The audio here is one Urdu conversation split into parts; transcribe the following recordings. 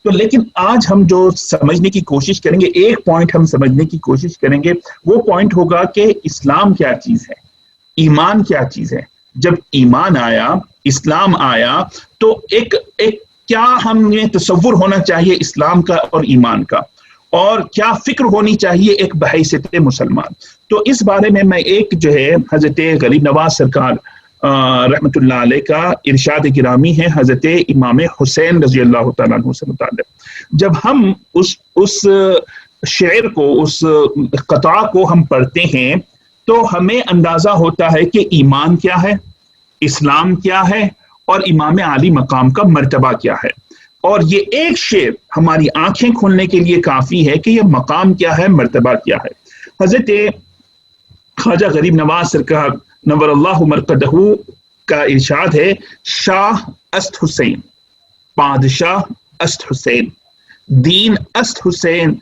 تو لیکن آج ہم جو سمجھنے کی کوشش کریں گے، ایک پوائنٹ ہم سمجھنے کی کوشش کریں گے، وہ پوائنٹ ہوگا کہ اسلام کیا چیز ہے، ایمان کیا چیز ہے۔ جب ایمان آیا، اسلام آیا، تو ایک کیا ہمیں تصور ہونا چاہیے اسلام کا اور ایمان کا، اور کیا فکر ہونی چاہیے ایک بحیثیت مسلمان۔ تو اس بارے میں ایک جو ہے حضرت غریب نواز سرکار رحمۃ اللہ علیہ کا ارشاد گرامی ہے حضرت امام حسین رضی اللہ تعالیٰ عنہ سے متعلق۔ جب ہم اس شعر کو، اس قطعہ کو ہم پڑھتے ہیں تو ہمیں اندازہ ہوتا ہے کہ ایمان کیا ہے، اسلام کیا ہے، اور امام عالی مقام کا مرتبہ کیا ہے۔ اور یہ ایک شعر ہماری آنکھیں کھولنے کے لیے کافی ہے کہ یہ مقام کیا ہے، مرتبہ کیا ہے۔ حضرت خواجہ غریب نواز سرکار نور اللہ مرقدہ کا ارشاد ہے، شاہ است حسین، بادشاہ است حسین، دین است حسین،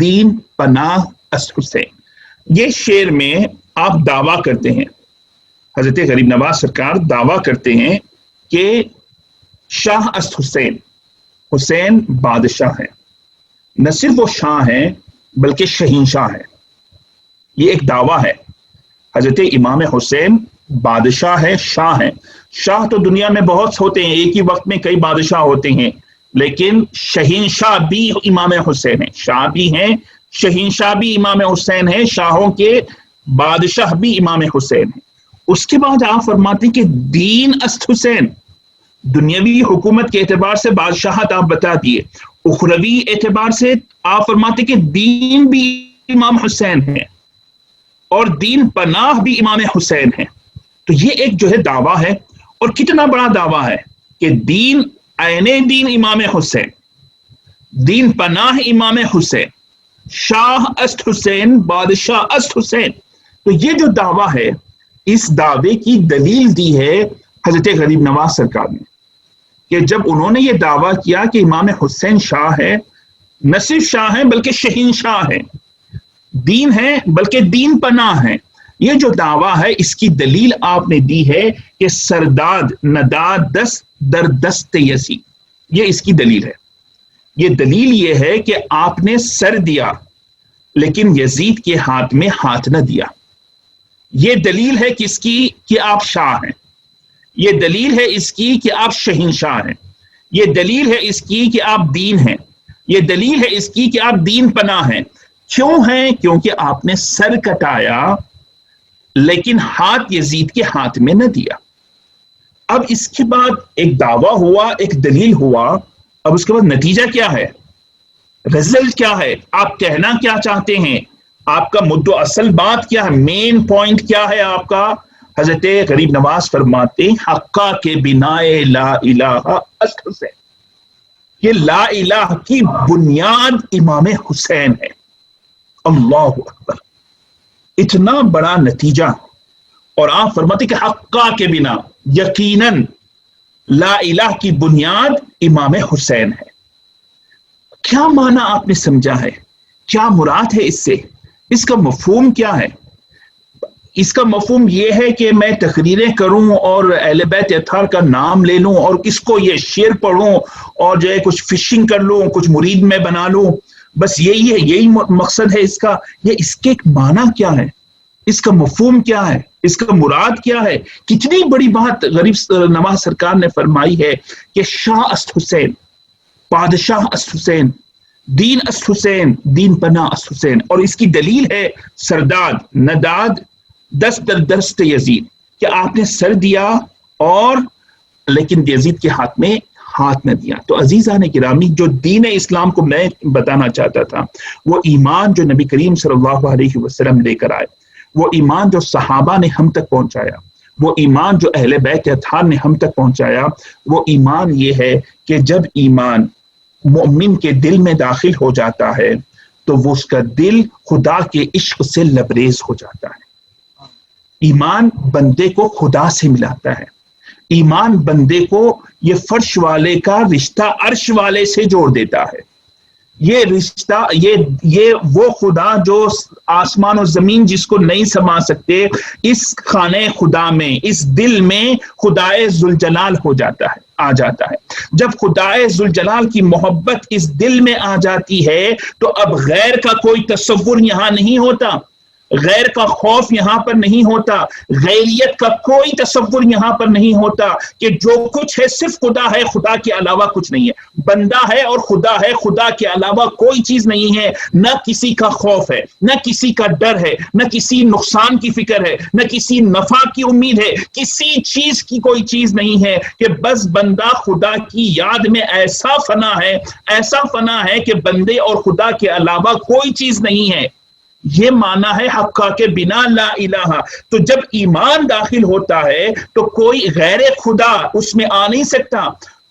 دین پناہ است حسین۔ یہ شعر میں آپ دعویٰ کرتے ہیں، حضرت غریب نواز سرکار دعویٰ کرتے ہیں کہ شاہ است حسین، حسین بادشاہ ہے، نہ صرف وہ شاہ ہیں بلکہ شہنشاہ ہے۔ یہ ایک دعویٰ ہے۔ حضرت امام حسین بادشاہ ہے، شاہ ہیں۔ شاہ تو دنیا میں بہت ہوتے ہیں، ایک ہی وقت میں کئی بادشاہ ہوتے ہیں، لیکن شہنشاہ بھی امام حسین ہیں، شاہ بھی ہیں، شہنشاہ بھی امام حسین ہیں، شاہوں کے بادشاہ بھی امام حسین ہیں۔ اس کے بعد آپ فرماتے کہ دین است حسین، دنیاوی حکومت کے اعتبار سے بادشاہت آپ بتا دیے، اخروی اعتبار سے آپ فرماتے کہ دین بھی امام حسین ہے اور دین پناہ بھی امام حسین ہے۔ تو یہ ایک جو ہے دعویٰ ہے، اور کتنا بڑا دعویٰ ہے کہ دین عین دین امام حسین، دین پناہ امام حسین، شاہ است حسین، بادشاہ است حسین۔ تو یہ جو دعویٰ ہے، اس دعوے کی دلیل دی ہے حضرت غریب نواز سرکار نے، کہ جب انہوں نے یہ دعویٰ کیا کہ امام حسین شاہ ہے، نہ صرف شاہ ہیں بلکہ شہنشاہ ہے، دین ہے بلکہ دین پناہ ہے۔ یہ جو دعویٰ ہے، اس کی دلیل آپ نے دی ہے کہ سرداد نداد دست در دست یزید، یہ اس کی دلیل ہے۔ یہ دلیل یہ ہے کہ آپ نے سر دیا لیکن یزید کے ہاتھ میں ہاتھ نہ دیا۔ یہ دلیل ہے کس کی؟ کہ آپ شاہ ہیں۔ یہ دلیل ہے اس کی کہ آپ شہنشاہ ہیں۔ یہ دلیل ہے اس کی کہ آپ دین ہیں۔ یہ دلیل ہے اس کی کہ آپ دین پناہ ہیں۔ کیوں ہیں؟ کیونکہ آپ نے سر کٹایا لیکن ہاتھ یزید کے ہاتھ میں نہ دیا۔ اب اس کے بعد ایک دعویٰ ہوا، ایک دلیل ہوا، اب اس کے بعد نتیجہ کیا ہے، رزلٹ کیا ہے، آپ کہنا کیا چاہتے ہیں، آپ کا مدعا اصل بات کیا ہے، مین پوائنٹ کیا ہے آپ کا؟ حضرت غریب نواز فرماتے حقا کے بنا لا الہ است حسین، یہ لا الہ کی بنیاد امام حسین ہے۔ اللہ اکبر، اتنا بڑا نتیجہ، اور آپ فرماتے کہ حقا کے بنا، یقیناً لا الہ کی بنیاد امام حسین ہے۔ کیا معنی آپ نے سمجھا ہے؟ کیا مراد ہے اس سے؟ اس کا مفہوم کیا ہے؟ اس کا مفہوم یہ ہے کہ میں تقریریں کروں اور اہل بیت اطہار کا نام لے لوں اور اس کو یہ شعر پڑھوں اور جو ہے کچھ فشنگ کر لوں، کچھ مرید میں بنا لوں، بس یہی ہے، یہی مقصد ہے اس کا؟ یہ اس کے معنی کیا ہے؟ اس کا مفہوم کیا ہے؟ اس کا مراد کیا ہے؟ کتنی بڑی بات غریب نواز سرکار نے فرمائی ہے کہ شاہ است حسین، بادشاہ است حسین، دین است حسین، دین پناہ است حسین، اور اس کی دلیل ہے سرداد نداد دست در دست یزید، کہ آپ نے سر دیا اور لیکن یزید کے ہاتھ میں ہاتھ نہ دیا۔ تو عزیزان گرامی، جو دین اسلام کو میں بتانا چاہتا تھا، وہ ایمان جو نبی کریم صلی اللہ علیہ وسلم لے کر آئے، وہ ایمان جو صحابہ نے ہم تک پہنچایا، وہ ایمان جو اہل بیت اطہار نے ہم تک پہنچایا، وہ ایمان یہ ہے کہ جب ایمان مومن کے دل میں داخل ہو جاتا ہے تو وہ اس کا دل خدا کے عشق سے لبریز ہو جاتا ہے۔ ایمان بندے کو خدا سے ملاتا ہے، ایمان بندے کو یہ فرش والے کا رشتہ عرش والے سے جوڑ دیتا ہے۔ یہ رشتہ، یہ وہ خدا جو آسمان و زمین جس کو نہیں سما سکتے، اس خانے خدا میں، اس دل میں خدائے ذوالجلال ہو جاتا ہے۔ آ جاتا ہے. جب خدائے ذوالجلال کی محبت اس دل میں آ جاتی ہے تو اب غیر کا کوئی تصور یہاں نہیں ہوتا، غیر کا خوف یہاں پر نہیں ہوتا، غیریت کا کوئی تصور یہاں پر نہیں ہوتا کہ جو کچھ ہے صرف خدا ہے، خدا کے علاوہ کچھ نہیں ہے، بندہ ہے اور خدا ہے، خدا کے علاوہ کوئی چیز نہیں ہے. نہ کسی کا خوف ہے، نہ کسی کا ڈر ہے، نہ کسی نقصان کی فکر ہے، نہ کسی نفع کی امید ہے، کسی چیز کی کوئی چیز نہیں ہے کہ بس بندہ خدا کی یاد میں ایسا فنا ہے کہ بندے اور خدا کے علاوہ کوئی چیز نہیں ہے. یہ معنی ہے حقا کے بنا لا الہ. تو جب ایمان داخل ہوتا ہے تو کوئی غیر خدا اس میں آ نہیں سکتا،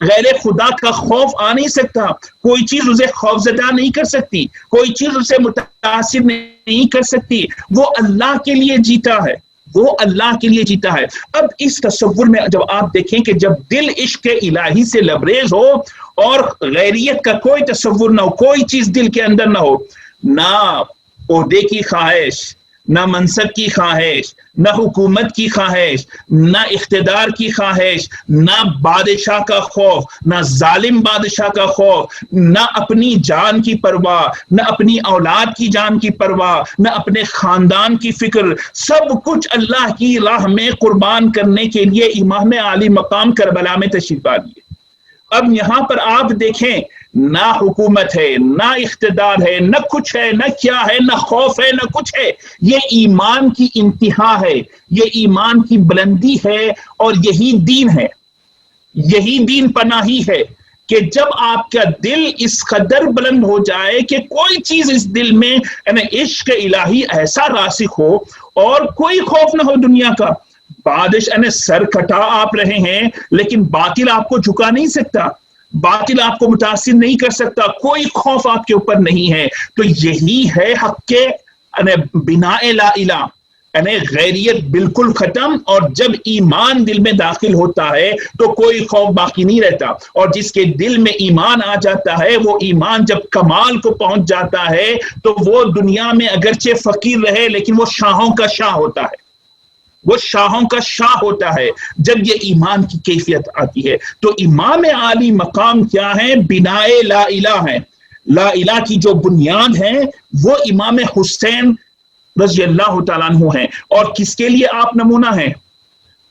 غیر خدا کا خوف آ نہیں سکتا، کوئی چیز اسے خوفزدہ نہیں کر سکتی، کوئی چیز اسے متاثر نہیں کر سکتی. وہ اللہ کے لیے جیتا ہے، وہ اللہ کے لیے جیتا ہے. اب اس تصور میں جب آپ دیکھیں کہ جب دل عشق الہی سے لبریز ہو اور غیریت کا کوئی تصور نہ ہو، کوئی چیز دل کے اندر نہ ہو، نہ عہدے کی خواہش، نہ منصب کی خواہش، نہ حکومت کی خواہش، نہ اقتدار کی خواہش، نہ بادشاہ کا خوف، نہ ظالم بادشاہ کا خوف، نہ اپنی جان کی پرواہ، نہ اپنی اولاد کی جان کی پرواہ، نہ اپنے خاندان کی فکر، سب کچھ اللہ کی راہ میں قربان کرنے کے لیے امام عالی مقام کربلا میں تشریف لائی. اب یہاں پر آپ دیکھیں، نہ حکومت ہے، نہ اقتدار ہے، نہ کچھ ہے، نہ کیا ہے، نہ خوف ہے، نہ کچھ ہے. یہ ایمان کی انتہا ہے، یہ ایمان کی بلندی ہے، اور یہی دین ہے، یہی دین پناہی ہے کہ جب آپ کا دل اس قدر بلند ہو جائے کہ کوئی چیز اس دل میں عشق الہی ایسا راسخ ہو اور کوئی خوف نہ ہو دنیا کا. بادشاہ سر کٹا آپ رہے ہیں لیکن باطل آپ کو جھکا نہیں سکتا، باطل آپ کو متاثر نہیں کر سکتا، کوئی خوف آپ کے اوپر نہیں ہے. تو یہی ہے حق کے بنا لا الہ، یعنی غیریت بالکل ختم، اور جب ایمان دل میں داخل ہوتا ہے تو کوئی خوف باقی نہیں رہتا. اور جس کے دل میں ایمان آ جاتا ہے، وہ ایمان جب کمال کو پہنچ جاتا ہے تو وہ دنیا میں اگرچہ فقیر رہے لیکن وہ شاہوں کا شاہ ہوتا ہے، وہ شاہوں کا شاہ ہوتا ہے جب یہ ایمان کی کیفیت آتی ہے. تو امام عالی مقام کیا ہے؟ بنائے لا الہ ہے. لا الہ کی جو بنیاد ہے وہ امام حسین رضی اللہ تعالیٰ عنہ ہیں. اور کس کے لیے آپ نمونہ ہیں؟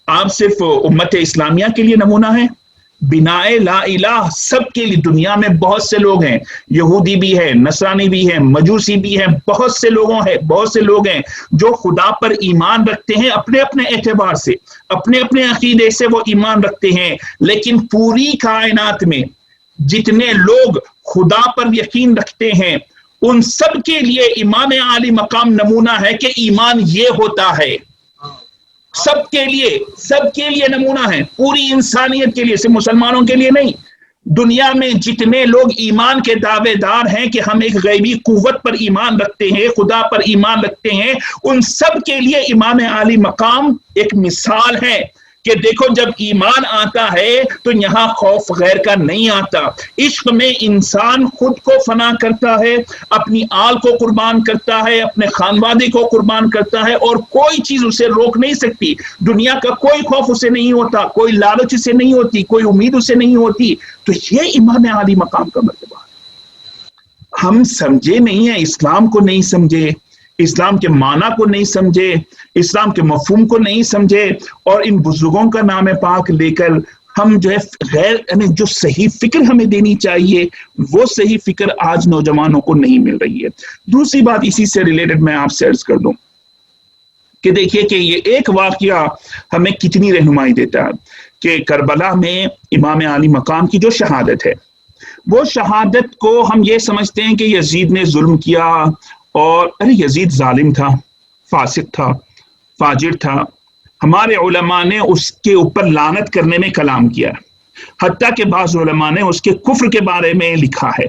آپ صرف امت اسلامیہ کے لیے نمونہ ہیں؟ بنائے لا الہ سب کے لیے. دنیا میں بہت سے لوگ ہیں، یہودی بھی ہے، نصرانی بھی ہے، مجوسی بھی ہے، بہت سے لوگ ہیں جو خدا پر ایمان رکھتے ہیں، اپنے اپنے اعتبار سے، اپنے اپنے عقیدے سے وہ ایمان رکھتے ہیں. لیکن پوری کائنات میں جتنے لوگ خدا پر یقین رکھتے ہیں ان سب کے لیے امام عالی مقام نمونہ ہے کہ ایمان یہ ہوتا ہے. سب کے لیے نمونہ ہے، پوری انسانیت کے لیے، صرف مسلمانوں کے لیے نہیں. دنیا میں جتنے لوگ ایمان کے دعوے دار ہیں کہ ہم ایک غیبی قوت پر ایمان رکھتے ہیں، خدا پر ایمان رکھتے ہیں، ان سب کے لیے امام عالی مقام ایک مثال ہے کہ دیکھو جب ایمان آتا ہے تو یہاں خوف غیر کا نہیں آتا. عشق میں انسان خود کو فنا کرتا ہے، اپنی آل کو قربان کرتا ہے، اپنے خانوادے کو قربان کرتا ہے، اور کوئی چیز اسے روک نہیں سکتی. دنیا کا کوئی خوف اسے نہیں ہوتا، کوئی لالچ اسے نہیں ہوتی، کوئی امید اسے نہیں ہوتی. تو یہ امام عالی مقام کا مرتبہ ہے. ہم سمجھے نہیں ہیں، اسلام کو نہیں سمجھے، اسلام کے معنی کو نہیں سمجھے، اسلام کے مفہوم کو نہیں سمجھے، اور ان بزرگوں کا نام پاک لے کر ہم جو ہے غیر یعنی جو صحیح فکر ہمیں دینی چاہیے وہ صحیح فکر آج نوجوانوں کو نہیں مل رہی ہے. دوسری بات اسی سے ریلیٹڈ میں آپ سے عرض کر دوں کہ دیکھیے کہ یہ ایک واقعہ ہمیں کتنی رہنمائی دیتا ہے کہ کربلا میں امام عالی مقام کی جو شہادت ہے، وہ شہادت کو ہم یہ سمجھتے ہیں کہ یزید نے ظلم کیا، اور یزید ظالم تھا، فاسق تھا، فاجر تھا. ہمارے علماء نے اس کے اوپر لعنت کرنے میں کلام کیا، حتیٰ کہ بعض علماء نے اس کے کفر کے بارے میں لکھا ہے.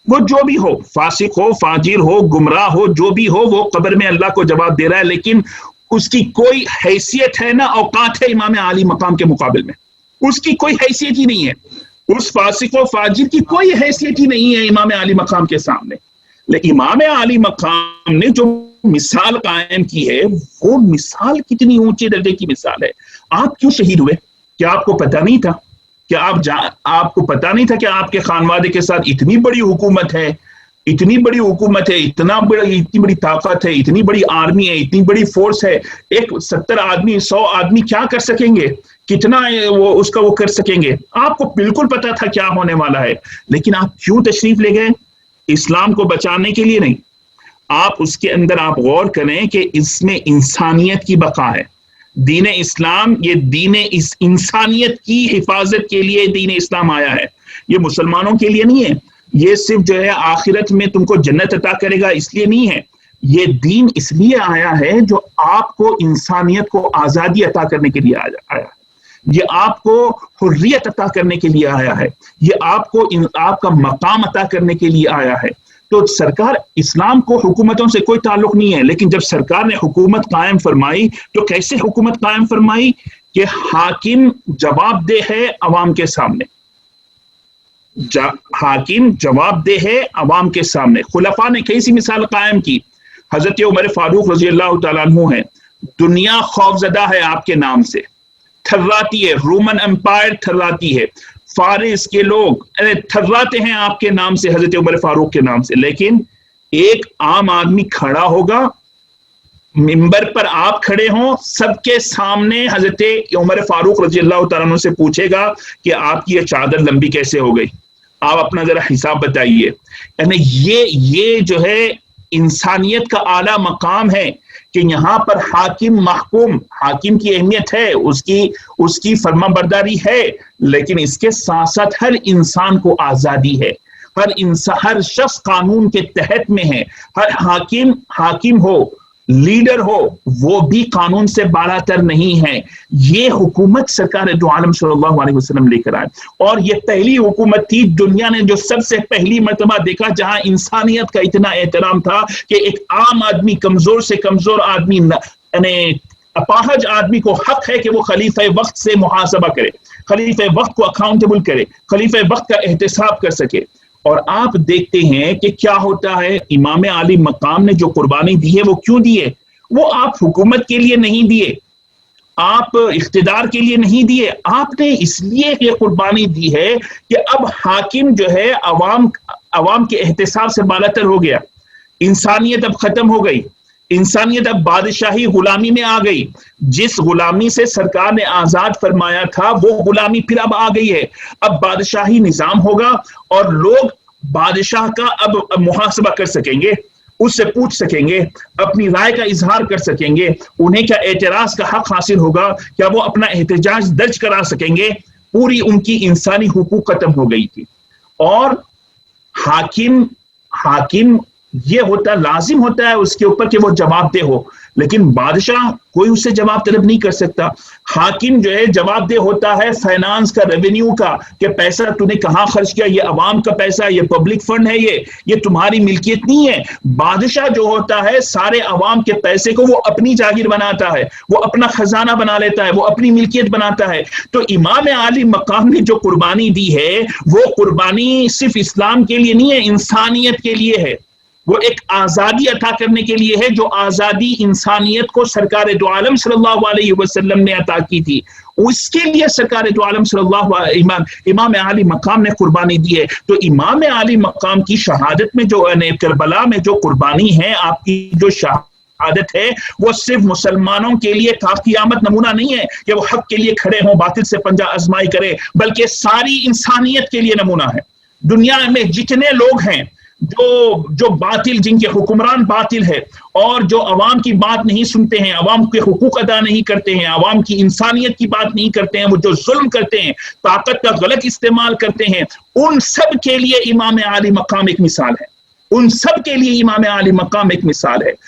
وہ جو بھی ہو، فاسق ہو، فاجر ہو، گمراہ ہو، جو بھی ہو، وہ قبر میں اللہ کو جواب دے رہا ہے، لیکن اس کی کوئی حیثیت ہے نہ اوقات ہے امام عالی مقام کے مقابل میں. اس کی کوئی حیثیت ہی نہیں ہے، اس فاسق و فاجر کی کوئی حیثیت ہی نہیں ہے امام عالی مقام کے سامنے. لیکن امام عالی مقام نے جو مثال قائم کی ہے وہ مثال کتنی اونچے درجے کی مثال ہے. آپ کیوں شہید ہوئے؟ کیا آپ کو پتہ نہیں تھا آپ کو پتا نہیں تھا کہ آپ کے خانوادے کے ساتھ اتنی بڑی حکومت ہے، اتنی بڑی طاقت ہے، اتنی بڑی آرمی ہے، اتنی بڑی فورس ہے، ایک 70 آدمی 100 آدمی کیا کر سکیں گے، کتنا وہ کر سکیں گے؟ آپ کو بالکل پتا تھا کیا ہونے والا ہے، لیکن آپ کیوں تشریف لے گئے؟ اسلام کو بچانے کے لیے نہیں۔ آپ اس کے اندر آپ غور کریں کہ اس میں انسانیت کی بقا ہے۔ دین اسلام یہ انسانیت کی حفاظت کے لیے دین اسلام آیا ہے، یہ مسلمانوں کے لیے نہیں ہے، یہ صرف جو ہے آخرت میں تم کو جنت عطا کرے گا اس لیے نہیں ہے، یہ دین اس لیے آیا ہے جو آپ کو انسانیت کو آزادی عطا کرنے کے لیے آیا ہے، یہ آپ کو حریت عطا کرنے کے لیے آیا ہے، یہ آپ کا مقام عطا کرنے کے لیے آیا ہے۔ تو سرکار اسلام کو حکومتوں سے کوئی تعلق نہیں ہے، لیکن جب سرکار نے حکومت قائم فرمائی تو کیسے حکومت قائم فرمائی کہ حاکم جواب دہ ہے عوام کے سامنے، حاکم جواب دہ ہے عوام کے سامنے۔ خلفاء نے کیسی مثال قائم کی؟ حضرت عمر فاروق رضی اللہ تعالیٰ عنہ ہیں، دنیا خوفزدہ ہے آپ کے نام سے، تھراتی ہے، رومن امپائر تھراتی ہے، فارس کے لوگ تھراتے ہیں آپ کے نام سے، حضرت عمر فاروق کے نام سے، لیکن ایک عام آدمی کھڑا ہوگا، منبر پر آپ کھڑے ہوں، سب کے سامنے حضرت عمر فاروق رضی اللہ تعالیٰ عنہ سے پوچھے گا کہ آپ کی یہ چادر لمبی کیسے ہو گئی، آپ اپنا ذرا حساب بتائیے۔ یعنی یہ جو ہے انسانیت کا اعلیٰ مقام ہے کہ یہاں پر حاکم محکوم، حاکم کی اہمیت ہے، اس کی فرما برداری ہے، لیکن اس کے ساتھ ساتھ ہر انسان کو آزادی ہے، ہر شخص قانون کے تحت میں ہے، ہر حاکم ہو، لیڈر ہو، وہ بھی قانون سے بالا تر نہیں ہے۔ یہ حکومت سرکار دو عالم صلی اللہ علیہ وسلم لے کر آئے، اور یہ پہلی حکومت تھی دنیا نے جو سب سے پہلی مرتبہ دیکھا جہاں انسانیت کا اتنا احترام تھا کہ ایک عام آدمی، کمزور سے کمزور آدمی، یعنی اپاہج آدمی کو حق ہے کہ وہ خلیفہ وقت سے محاسبہ کرے، خلیفہ وقت کو اکاؤنٹیبل کرے، خلیفہ وقت کا احتساب کر سکے۔ اور آپ دیکھتے ہیں کہ کیا ہوتا ہے، امام عالی مقام نے جو قربانی دی ہے وہ کیوں دی ہے؟ وہ آپ حکومت کے لیے نہیں دیے، آپ اقتدار کے لیے نہیں دیے، آپ نے اس لیے یہ قربانی دی ہے کہ اب حاکم جو ہے عوام کے احتساب سے بالاتر ہو گیا، انسانیت اب ختم ہو گئی، انسانیت اب بادشاہی غلامی میں آ گئی، جس غلامی سے سرکار نے آزاد فرمایا تھا وہ غلامی پھر اب آ گئی ہے، اب بادشاہی نظام ہوگا اور لوگ بادشاہ کا اب محاسبہ کر سکیں گے، اس سے پوچھ سکیں گے، اپنی رائے کا اظہار کر سکیں گے، انہیں کیا اعتراض کا حق حاصل ہوگا، کیا وہ اپنا احتجاج درج کرا سکیں گے، پوری ان کی انسانی حقوق ختم ہو گئی تھی۔ اور حاکم یہ ہوتا، لازم ہوتا ہے اس کے اوپر کہ وہ جواب دہ ہو، لیکن بادشاہ کوئی اس سے جواب طلب نہیں کر سکتا۔ حاکم جو ہے جواب دہ ہوتا ہے فائنانس کا، ریونیو کا، کہ پیسہ تو نے کہاں خرچ کیا، یہ عوام کا پیسہ، یہ پبلک فنڈ ہے، یہ تمہاری ملکیت نہیں ہے۔ بادشاہ جو ہوتا ہے سارے عوام کے پیسے کو وہ اپنی جاگیر بناتا ہے، وہ اپنا خزانہ بنا لیتا ہے، وہ اپنی ملکیت بناتا ہے۔ تو امام عالی مقام نے جو قربانی دی ہے وہ قربانی صرف اسلام کے لیے نہیں ہے، انسانیت کے لیے ہے، وہ ایک آزادی عطا کرنے کے لیے ہے، جو آزادی انسانیت کو سرکار دو عالم صلی اللہ علیہ وسلم نے عطا کی تھی، اس کے لیے سرکار دو عالم صلی اللہ علیہ امام عالی مقام نے قربانی دی ہے۔ تو امام عالی مقام کی شہادت میں جو کربلا میں جو قربانی ہے، آپ کی جو شہادت ہے، وہ صرف مسلمانوں کے لیے تا قیامت نمونہ نہیں ہے کہ وہ حق کے لیے کھڑے ہوں، باطل سے پنجہ آزمائی کرے، بلکہ ساری انسانیت کے لیے نمونہ ہے۔ دنیا میں جتنے لوگ ہیں جو باطل، جن کے حکمران باطل ہے اور جو عوام کی بات نہیں سنتے ہیں، عوام کے حقوق ادا نہیں کرتے ہیں، عوام کی انسانیت کی بات نہیں کرتے ہیں، وہ جو ظلم کرتے ہیں، طاقت کا غلط استعمال کرتے ہیں، ان سب کے لیے امام عالی مقام ایک مثال ہے، ان سب کے لیے امام عالی مقام ایک مثال ہے۔